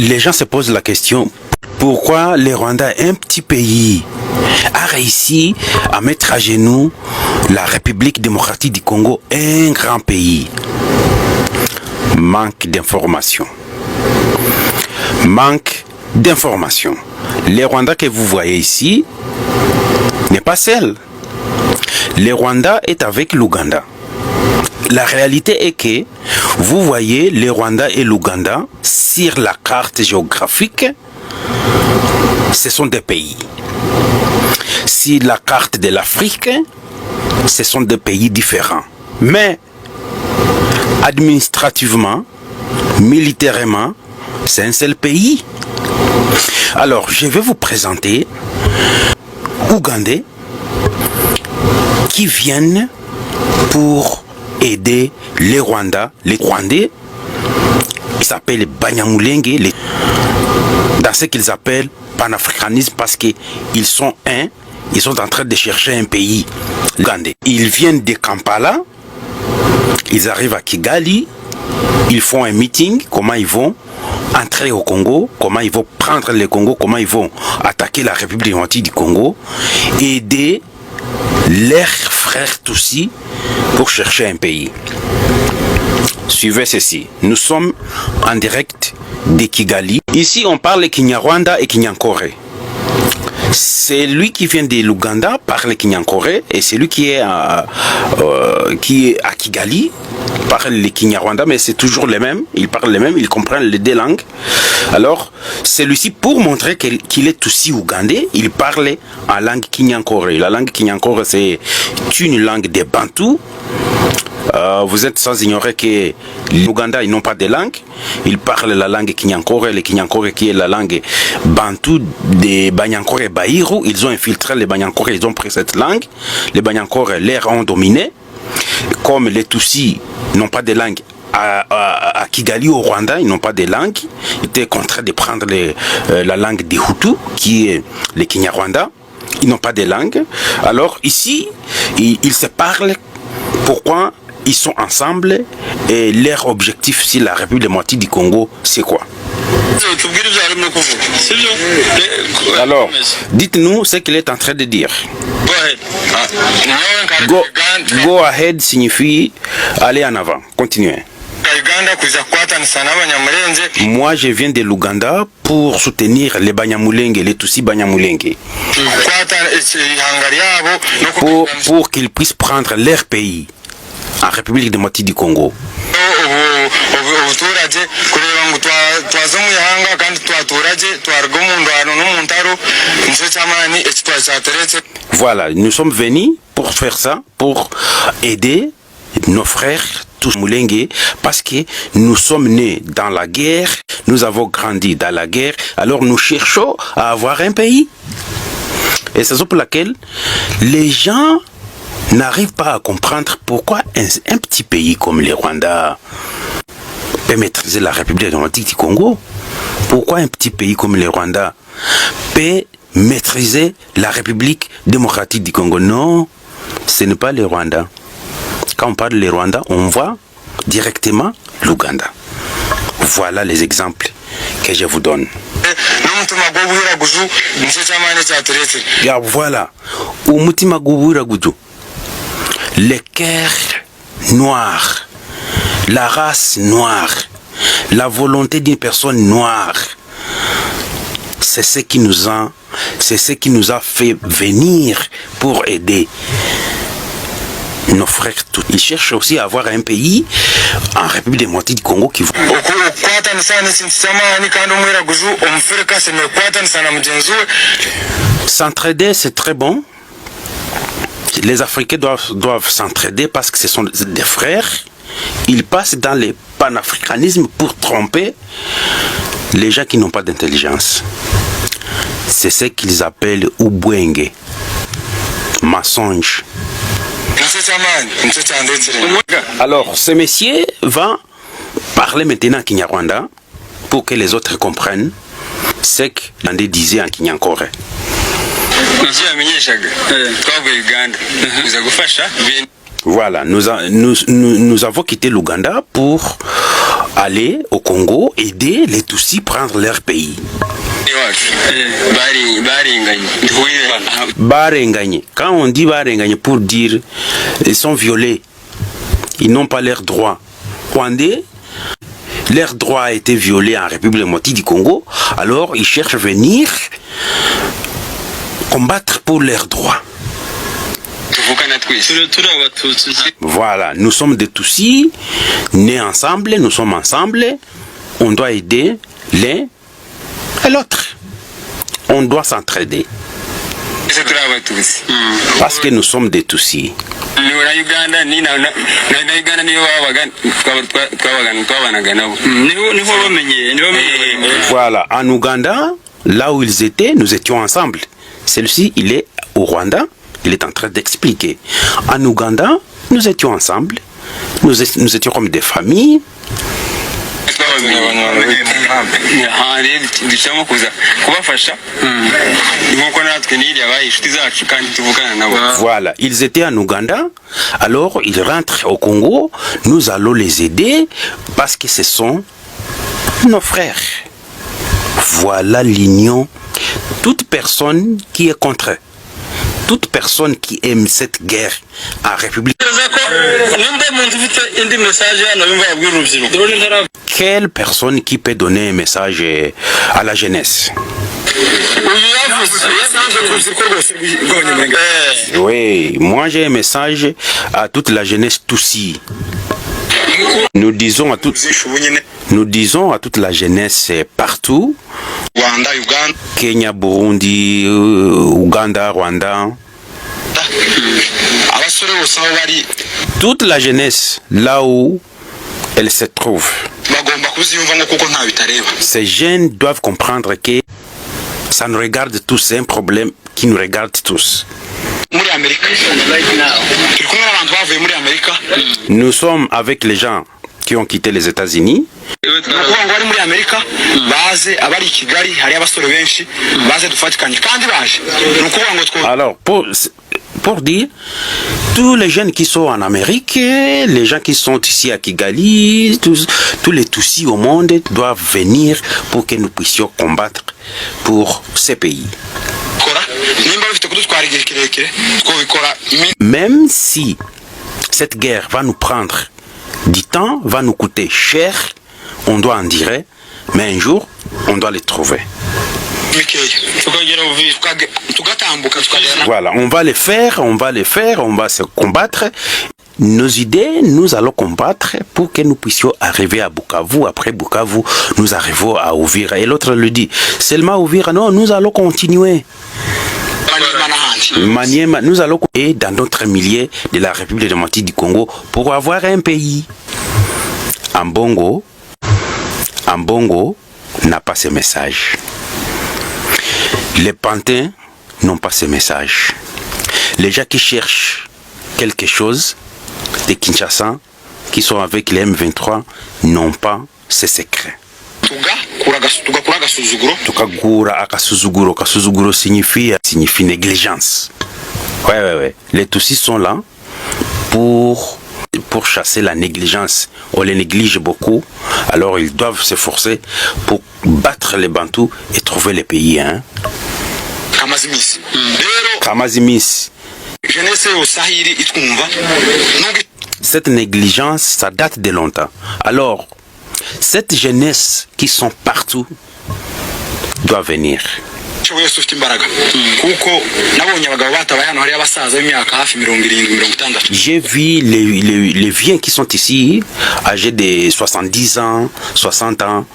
les gens se posent la question, pourquoi le Rwanda, un petit pays, a réussi à mettre à genoux la République démocratique du Congo, un grand pays? Manque d'information. Manque d'information. Le Rwanda que vous voyez ici n'est pas seul. Le Rwanda est avec l'Ouganda. La réalité est que vous voyez le Rwanda et l'Ouganda sur la carte géographique, ce sont des pays. Sur la carte de l'Afrique, ce sont des pays différents. Mais administrativement, militairement, c'est un seul pays. Alors, je vais vous présenter Ougandais qui viennent pour aider les Rwandais. Les Rwandais, ils s'appellent Banyamulenge, dans ce qu'ils appellent panafricanisme, parce qu'ils sont ils sont en train de chercher un pays. Ils viennent de Kampala, ils arrivent à Kigali, ils font un meeting, comment ils vont entrer au Congo, comment ils vont prendre le Congo, comment ils vont attaquer la République démocratique du Congo, aider leurs frères Tutsis pour chercher un pays. Suivez ceci, nous sommes en direct de Kigali. Ici on parle Kinyarwanda et Kinyankore. Celui qui vient de l'Ouganda parle Kinyankore et celui qui est à Kigali parle le Kinyarwanda, mais c'est toujours les mêmes, ils parlent les mêmes, ils comprennent les deux langues. Alors, celui-ci, pour montrer qu'il est aussi ougandais, il parle en langue Kinyankore. La langue Kinyankore, c'est une langue des Bantous. Vous êtes sans ignorer que l'Ouganda, ils n'ont pas de langue. Ils parlent la langue Kinyankore, le Kinyankore qui est la langue Bantou des Banyankore et Baïrou. Ils ont infiltré les Banyankore, ils ont pris cette langue. Les Banyankore les ont dominés. Comme les Tutsis n'ont pas de langue à Kigali au Rwanda, ils n'ont pas de langue. Ils étaient contraints de prendre la langue des Hutus, qui est le Kinyarwanda. Ils n'ont pas de langue. Alors ici, ils se parlent. Pourquoi ils sont ensemble et leur objectif sur la République démocratique du Congo, c'est quoi? Alors, dites-nous ce qu'il est en train de dire. Go ahead signifie aller en avant. Continuez. Moi, je viens de l'Ouganda pour soutenir les Banyamulenge, les Tutsis Banyamulenge. Pour qu'ils puissent prendre leur pays en République démocratique du Congo. Voilà, nous sommes venus pour faire ça, pour aider nos frères tous Mulenge, parce que nous sommes nés dans la guerre, nous avons grandi dans la guerre, alors nous cherchons à avoir un pays. Et c'est ça pour laquelle les gens n'arrivent pas à comprendre pourquoi un petit pays comme le Rwanda peut maîtriser la République démocratique du Congo. Pourquoi un petit pays comme le Rwanda peut maîtriser la République démocratique du Congo? Non, ce n'est pas le Rwanda. Quand on parle du Rwanda, on voit directement l'Ouganda. Voilà les exemples que je vous donne. Voilà. Le cœur noir, la race noire, la volonté d'une personne noire, c'est ce qui nous a fait venir pour aider nos frères. Ils cherchent aussi à avoir un pays en République démocratique du Congo qui s'entraider, c'est très bon. Les Africains doivent s'entraider parce que ce sont des frères. Ils passent dans le panafricanisme pour tromper les gens qui n'ont pas d'intelligence. C'est ce qu'ils appellent Ubwenge, mensonge. Alors, ce monsieur va parler maintenant Kinyarwanda pour que les autres comprennent ce que Landé disait en Kinyankore. Voilà, nous avons quitté l'Ouganda pour aller au Congo, aider les Tutsis prendre leur pays. Barenganye. Quand on dit barenganye, pour dire ils sont violés, ils n'ont pas leurs droits. Rwandais, leur droit a été violé en République démocratique du Congo, alors ils cherchent à venir combattre pour leurs droits. Voilà, nous sommes des Tutsis, nés ensemble, nous sommes ensemble, on doit aider l'un et l'autre. On doit s'entraider. Parce que nous sommes des Tutsis. Voilà, en Ouganda, là où ils étaient, nous étions ensemble. Celui-ci, il est au Rwanda, il est en train d'expliquer. En Ouganda, nous étions ensemble, nous étions comme des familles. Voilà, ils étaient en Ouganda, alors ils rentrent au Congo, nous allons les aider parce que ce sont nos frères. Voilà l'union. Toute personne qui est contre, toute personne qui aime cette guerre en République. Quelle personne qui peut donner un message à la jeunesse? Oui, moi j'ai un message à toute la jeunesse Tutsi. Nous disons à toute la jeunesse partout, Kenya, Burundi, Ouganda, Rwanda, toute la jeunesse là où elle se trouve. Ces jeunes doivent comprendre que ça nous regarde tous, c'est un problème qui nous regarde tous. Nous sommes avec les gens qui ont quitté les États-Unis. Alors, pour dire, tous les jeunes qui sont en Amérique, les gens qui sont ici à Kigali, tous les Tutsis au monde doivent venir pour que nous puissions combattre pour ces pays. Même si cette guerre va nous prendre du temps, va nous coûter cher, on doit en dire, mais un jour, on doit les trouver. Voilà, on va les faire, on va se combattre. Nos idées, nous allons combattre pour que nous puissions arriver à Bukavu. Après Bukavu, nous arrivons à Uvira. Et l'autre le dit, seulement Uvira, non, nous allons continuer. Maniema, nous allons et dans d'autres milliers de la République démocratique du Congo pour avoir un pays. Ambongo n'a pas ce message. Les pantins n'ont pas ce message. Les gens qui cherchent quelque chose, des Kinshasa, qui sont avec les M23, n'ont pas ce secret. Tukagura akasuzuguro. Kasuzuguro signifie négligence. Ouais. Les Tutsis sont là pour chasser la négligence. On les néglige beaucoup, alors ils doivent s'efforcer pour battre les Bantous et trouver les pays. Hein? Kamazimis. Cette négligence, ça date de longtemps. Alors, cette jeunesse qui sont partout doit venir. J'ai vu les vieux qui sont ici, âgés de 70 ans, 60 ans.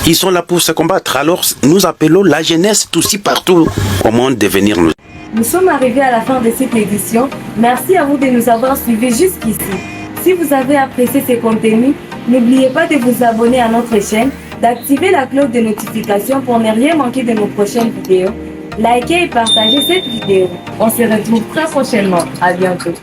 Ils sont là pour se combattre. Alors nous appelons la jeunesse aussi partout au monde de venir nous. Nous sommes arrivés à la fin de cette édition. Merci à vous de nous avoir suivis jusqu'ici. Si vous avez apprécié ces contenus, n'oubliez pas de vous abonner à notre chaîne, d'activer la cloche de notification pour ne rien manquer de nos prochaines vidéos. Likez et partagez cette vidéo. On se retrouve très prochainement. À bientôt.